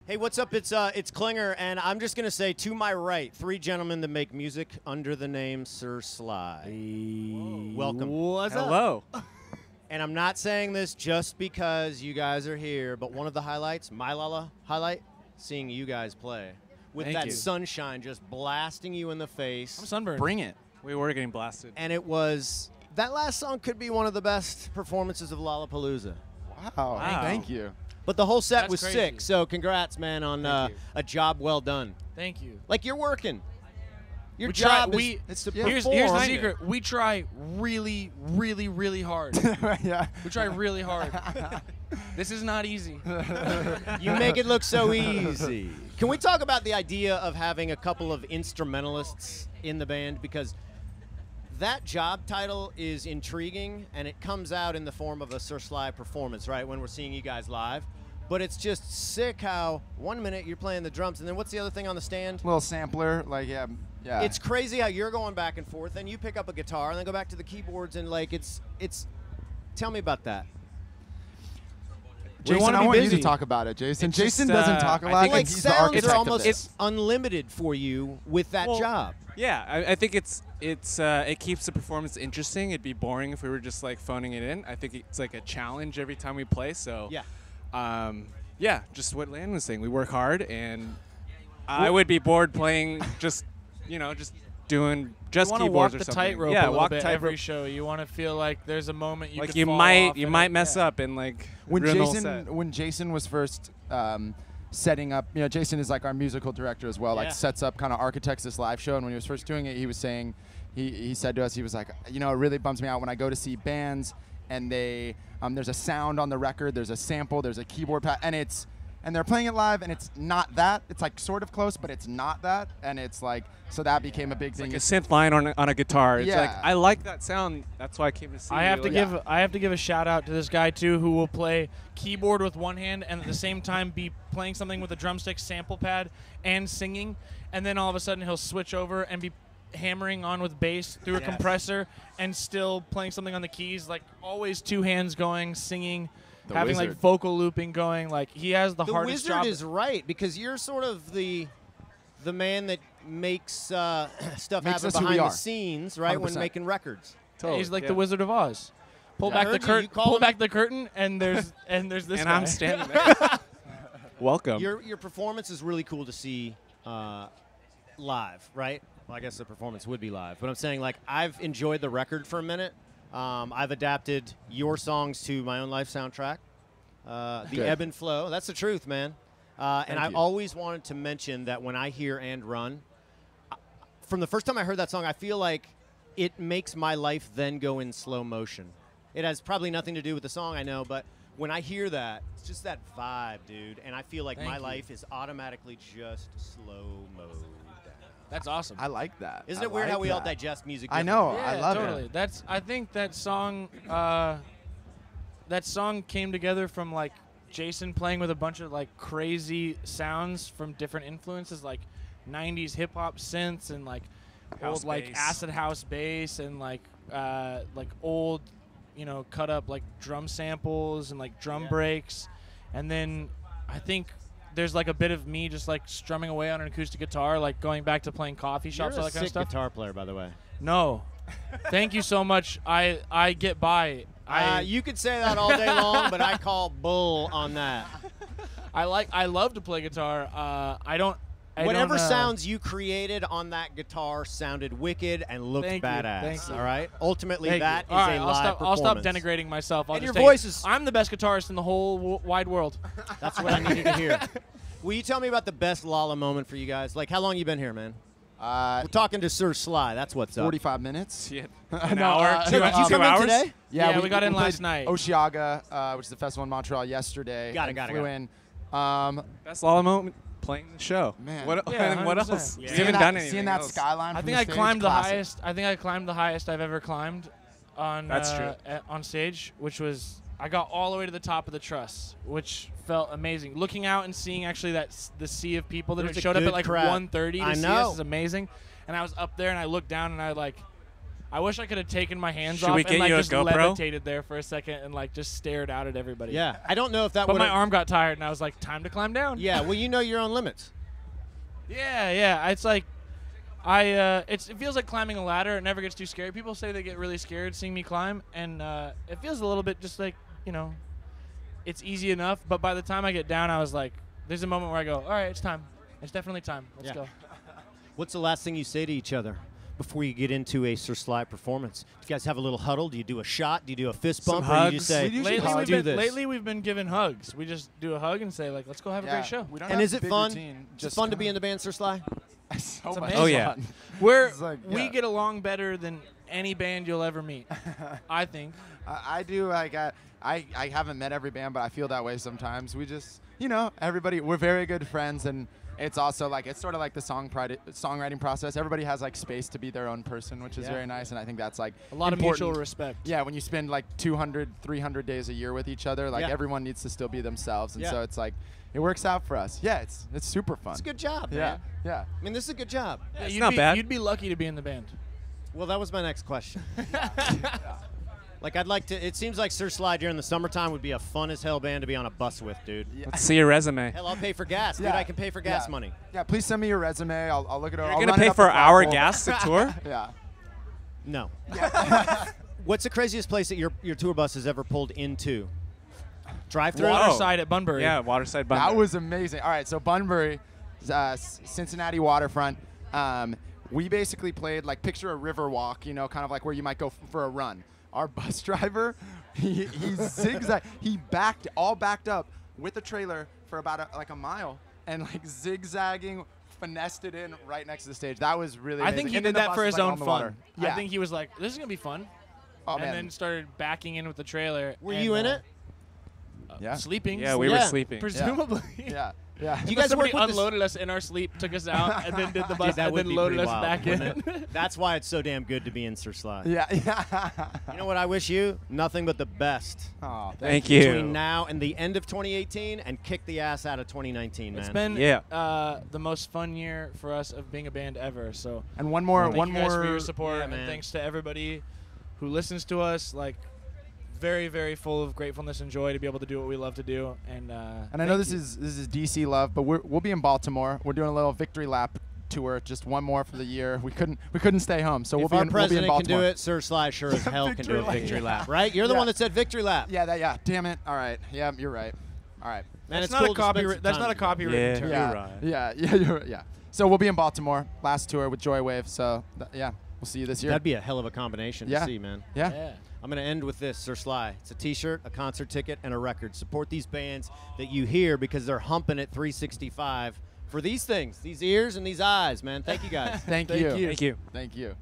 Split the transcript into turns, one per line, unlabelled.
Hey, what's up? It's Klinger, and I'm just gonna say, to my right, three gentlemen that make music under the name Sir Sly.
Hey.
Welcome.
What's up?
Hello.
And I'm not saying this just because you guys are here, but one of the highlights, my Lala highlight, seeing you guys play with
Thank
that
you.
sunshine just blasting you in the face.
I'm sunburned.
Bring it. We were getting blasted.
And it was that last song could be one of the best performances of Lollapalooza.
Wow.
Wow.
Thank you.
But the whole set
That's
was
crazy.
sick, so congrats, man, on
Thank you.
a job well done.
Thank you.
Like you're working. Your
We
job
try-
is
we-
it's to
Here's
perform.
the secret. We try really, really, really hard.
Yeah.
We try really hard. This is not easy.
You make it look so easy. Can we talk about the idea of having a couple of instrumentalists in the band? Because that job title is intriguing, and it comes out in the form of a Sir Sly performance, right, when we're seeing you guys live. But it's just sick how 1 minute you're playing the drums, and then what's the other thing on the stand?
Little sampler, like yeah.
It's crazy how you're going back and forth, and you pick up a guitar, and then go back to the keyboards, and like it's. Tell me about that.
Jason,
wanna
I
be
want you
busy.
to talk about it, Jason.
It's
Jason
just,
doesn't talk a
I
lot.
think
Like
he's the
sounds
architect
are
of
almost
this.
unlimited for you with that
Well,
job.
Yeah, I think it keeps the performance interesting. It'd be boring if we were just like phoning it in. I think it's like a challenge every time we play. So
Yeah.
Just what Landon was saying. We work hard, and I would be bored playing just doing just
You want to
keyboards
walk
or
the
something.
tightrope
Yeah,
a little
walk
bit
tightrope.
every show. You want to feel like there's a moment you
Like
could
you
fall
might
off
you
and
might
it-
mess
yeah.
up and like
when
ruin the whole set.
Jason was first setting up, Jason is like our musical director as well,
Yeah.
like sets up, kind of architects this live show. And when he was first doing it, he was saying, he said to us, he was like, it really bums me out when I go to see bands and they there's a sound on the record, there's a sample, there's a keyboard pad, and they're playing it live, and it's not that. It's like sort of close, but it's not that. And it's like, so that became a big thing.
Like a synth line on a guitar. It's like
Yeah.
I like that sound. That's why I came to see
I
you.
have to
Like,
give I have to give a shout out to this guy too, who will play keyboard with one hand and at the same time be playing something with a drumstick sample pad and singing, and then all of a sudden he'll switch over and be hammering on with bass through a
Yes.
compressor and still playing something on the keys, like always two hands going, singing,
The
having like
wizard.
vocal looping going. Like he has the
The
hardest
wizard
job.
is right, because you're sort of the man that makes stuff
Makes
happen
us who
behind
we
the
are.
scenes, right? When
100%.
making records.
totally,
He's like
yeah.
the Wizard of Oz. Pull
Yeah, I
back the
heard you.
curtain.
You call
Pull
him-
back the curtain, and there's this
And
guy.
I'm standing there. Welcome.
Your performance is really cool to see live, right? Well, I guess the performance would be live, but I'm saying, like, I've enjoyed the record for a minute. I've adapted your songs to my own life soundtrack, the
Good.
ebb and flow. That's the truth, man. And I
you.
always wanted to mention that when I hear And Run, from the first time I heard that song, I feel like it makes my life then go in slow motion. It has probably nothing to do with the song, I know, but when I hear that, it's just that vibe, dude, and I feel like
Thank
my
you.
life is automatically just slow mode.
That's awesome.
I like that.
Isn't
I
it weird how
like
we all
that.
digest music
I
differently?
know.
Yeah,
I love
totally.
it.
I think that song came together from like Jason playing with a bunch of like crazy sounds from different influences, like 90s hip hop synths and like
House
old like
bass.
acid house bass and like old, cut up like drum samples and like drum
Yeah.
breaks. And then I think there's like a bit of me just like strumming away on an acoustic guitar, like going back to playing coffee
You're
shops,
a
all that kind of
sick
stuff.
guitar player, by the way.
No. Thank you so much. I get by.
You could say that all day long, but I call bull on that.
I love to play guitar.
Whatever sounds you created on that guitar sounded wicked and looked
Thank you,
badass.
thank you.
All right. Ultimately,
Thank
that
you.
is
All right,
a live
I'll stop
performance.
denigrating myself. I'll
And
just
your
take
voice
it.
is-
I'm the best guitarist in the whole wide world.
That's what I needed to hear. Will you tell me about the best Lala moment for you guys? Like, how long you been here, man? We're talking to Sir Sly. That's what's up.
45 minutes.
Shit.
No,
An hour.
So did you come in
hours?
today?
Yeah, we got in
played
last night.
Osheaga, which is the festival in Montreal yesterday.
Got it,
and
got it,
flew
got it.
in.
Best Lala moment playing the show.
Man.
What,
Yeah,
and what
100%.
else?
Yeah.
You haven't done anything
Seeing that
else.
skyline.
I
from
think
the
I
stage,
climbed the
classic.
highest. I think I climbed the highest I've ever climbed on
That's true.
on stage, which was I got all the way to the top of the truss, which felt amazing. Looking out and seeing actually the sea of people that
There's
had
a
showed up
good
at like
crowd.
1:30 to
I
see
know.
us is amazing. And I was up there and I looked down and I I wish I could have taken my hands
Should
off
we
and
get
like
you a
just
GoPro?
levitated there for a second and like just stared out at everybody.
Yeah, I don't know if that
But
would.
my arm got tired and I was like, time to climb down.
Yeah, well, you know your own limits.
Yeah. It's like, it feels like climbing a ladder. It never gets too scary. People say they get really scared seeing me climb, and it feels a little bit just like, it's easy enough. But by the time I get down, I was like, there's a moment where I go, all right, it's time. It's definitely time. Let's go.
What's the last thing you say to each other before you get into a Sir Sly performance? Do you guys have a little huddle? Do you do a shot? Do you do a fist bump? Or do you just say,
Lately we've been given hugs. We just do a hug and say, like, let's go have a great show.
And is it fun? Is it fun to be in the band, Sir Sly?
So much
amazing.
Oh, yeah.
We get along better than any band you'll ever meet, I think.
I do. Like I haven't met every band, but I feel that way sometimes. We just, everybody. We're very good friends, and it's also like it's sort of like the songwriting process. Everybody has like space to be their own person, which is very nice, and I think that's like
a lot
important.
of mutual respect.
Yeah, when you spend like 200, 300 days a year with each other, like everyone needs to still be themselves, and so it's like it works out for us. Yeah, it's super fun.
It's a good job,
Yeah,
man.
yeah.
I mean, this is a good job.
Yeah,
It's not bad.
You'd be lucky to be in the band.
Well, that was my next question. Like, I'd like to. It seems like Sir Sly during the summertime would be a fun as hell band to be on a bus with, dude.
Let's see your resume.
Hell, I'll pay for gas, dude. I can pay for gas money.
Yeah, please send me your resume. I'll look it over.
You're going to pay for our gas to tour?
Yeah.
No. What's the craziest place that your tour bus has ever pulled into? Drive-through?
Waterside at Bunbury.
Yeah, Waterside Bunbury.
That was amazing. All right, so Bunbury, Cincinnati waterfront. We basically played like picture a river walk, kind of like where you might go for a run. Our bus driver, he zigzagged. He backed up with a trailer for about a mile and like zigzagging, finessed it in right next to the stage. That was really amazing.
I think he
And then
did
the
that
bus
for
was,
his
like,
own
on the
fun.
water. Yeah.
I think he was like, this is going to be fun.
Oh,
and
man.
then started backing in with the trailer.
Were you in it?
Yeah.
Sleeping.
Yeah, we were sleeping.
Presumably.
Yeah. Yeah.
You guys
Somebody
work with
unloaded us in our sleep, took us out, and then did the bus,
that
and
would
then
be
loaded
pretty
us
wild,
back in.
wouldn't it? That's why it's so damn good to be in Sir Sly.
Yeah. Yeah.
You know what I wish you? Nothing but the best.
Oh,
Thank you.
Between now and the end of 2018 and kick the ass out of 2019, man.
It's been the most fun year for us of being a band ever. So
and one more.
thank you guys for your support,
Yeah,
and
man.
thanks to everybody who listens to us. Like, very, very full of gratefulness and joy to be able to do what we love to do. And
I know this is DC love, but we'll be in Baltimore. We're doing a little victory lap tour, just one more for the year. We couldn't stay home, so
if
we'll
our
be in
president can
Baltimore.
do it, Sir Sly sure as hell can do a
Victory
victory
lap.
lap, right? You're the
Yeah.
one that said victory lap.
Yeah. Damn it. All right. Yeah, you're right. All right.
Man,
that's
it's
not
cool
a
to spend
copyright.
some
That's
time
not a
together.
copyright term.
You're right.
Yeah. So we'll be in Baltimore, last tour with Joywave. So we'll see you this year.
That'd be a hell of a combination to see, man.
Yeah.
I'm going to end with this, Sir Sly. It's a T-shirt, a concert ticket, and a record. Support these bands that you hear because they're humping at 365 for these things, these ears and these eyes, man. Thank you, guys.
Thank you.
Thank you.
Thank you.